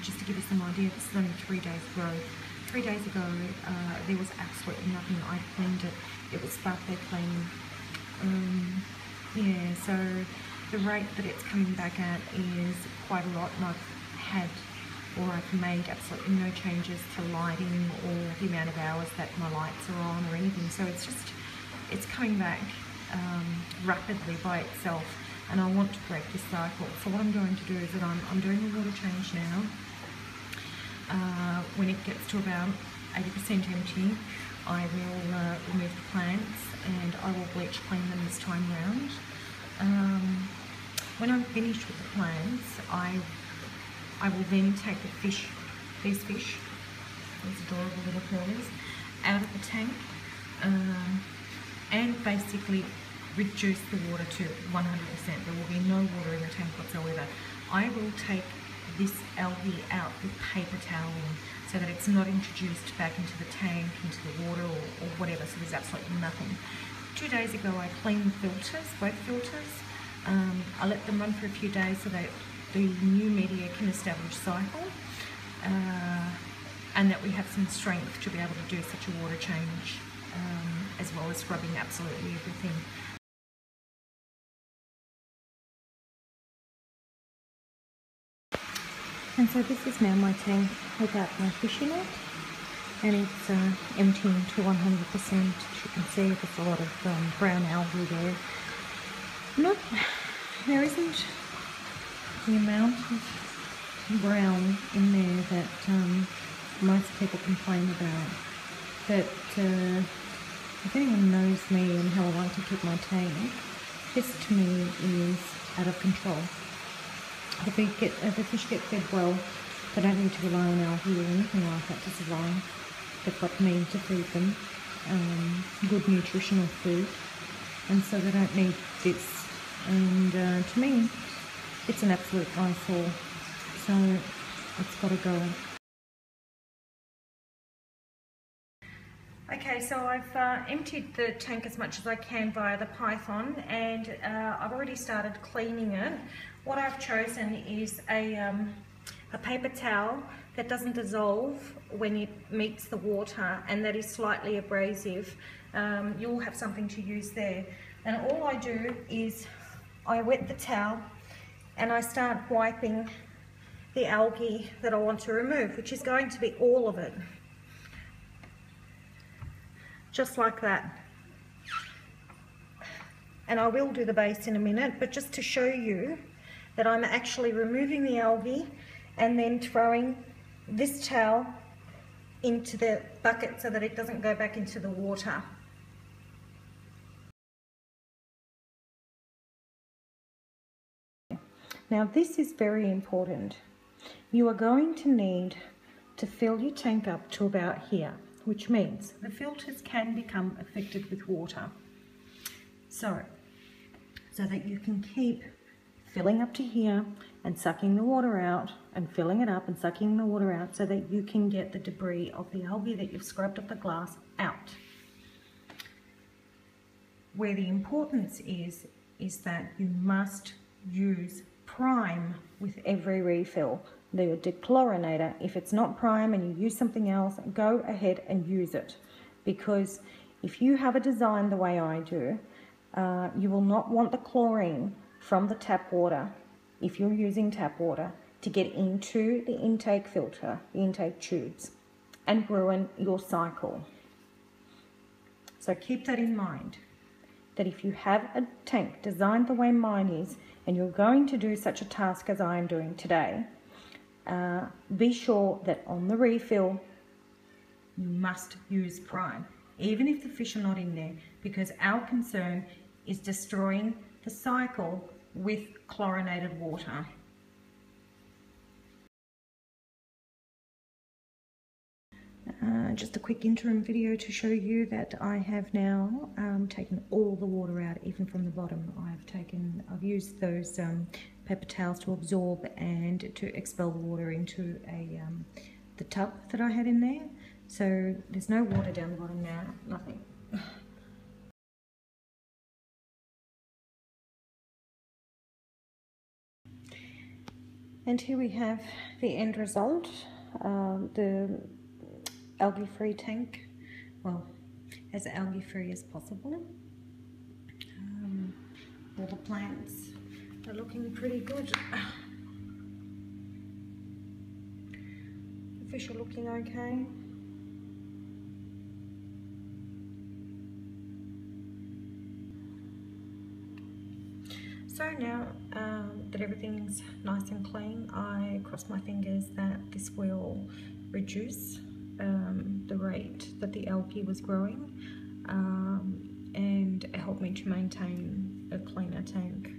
just to give you some idea, this is only 3 days growth. 3 days ago, there was absolutely nothing. I cleaned it. It was sparkly clean. Yeah, so the rate that it's coming back at is quite a lot, and I've made absolutely no changes to lighting or the amount of hours that my lights are on or anything. So it's coming back rapidly by itself, and I want to break this cycle. So what I'm going to do is that I'm doing a water change now. When it gets to about 80% empty, I will remove the plants and I will bleach clean them this time round. When I'm finished with the plants, I will then take these fish, these adorable little curlies, out of the tank and basically reduce the water to 100%. There will be no water in the tank whatsoever. I will take this algae out with paper toweling so that it's not introduced back into the tank, into the water or whatever, so there's absolutely nothing. 2 days ago I cleaned the filters, both filters. I let them run for a few days so that the new media can establish cycle and that we have some strength to be able to do such a water change, as well as scrubbing absolutely everything. And so this is now my tank without my fish in it, and it's emptying to 100%. As you can see, there's a lot of brown algae there. There isn't the amount of brown in there that most people complain about. But if anyone knows me and how I like to keep my tank, this to me is out of control. The fish get fed well. They don't need to rely on algae or anything like that to survive. They've got me to feed them good nutritional food, and so they don't need this. And to me, it's an absolute eyesore, so it's got to go. Okay, so I've emptied the tank as much as I can via the Python, and I've already started cleaning it. What I've chosen is a paper towel that doesn't dissolve when it meets the water and that is slightly abrasive. You'll have something to use there. And all I do is I wet the towel and I start wiping the algae that I want to remove, which is going to be all of it. Just like that. And I will do the base in a minute, but just to show you that I'm actually removing the algae and then throwing this towel into the bucket so that it doesn't go back into the water. Now this is very important. You are going to need to fill your tank up to about here, which means the filters can become affected with water. So that you can keep filling up to here and sucking the water out and filling it up and sucking the water out so that you can get the debris of the algae that you've scrubbed off the glass out. Where the importance is that you must use prime with every refill. The dechlorinator, if it's not prime and you use something else, go ahead and use it, because if you have a design the way I do, you will not want the chlorine from the tap water, if you're using tap water, to get into the intake filter, the intake tubes, and ruin your cycle. So keep that in mind, that if you have a tank designed the way mine is, and you're going to do such a task as I am doing today, be sure that on the refill, you must use prime, even if the fish are not in there, because our concern is destroying the cycle with chlorinated water. Just a quick interim video to show you that I have now taken all the water out, even from the bottom. I've used those paper towels to absorb and to expel the water into the tub that I had in there. So there's no water down the bottom now, nothing. And here we have the end result, the algae-free tank, well, as algae-free as possible. All the plants are looking pretty good. The fish are looking okay. So now that everything's nice and clean, I cross my fingers that this will reduce the rate that the algae was growing and help me to maintain a cleaner tank.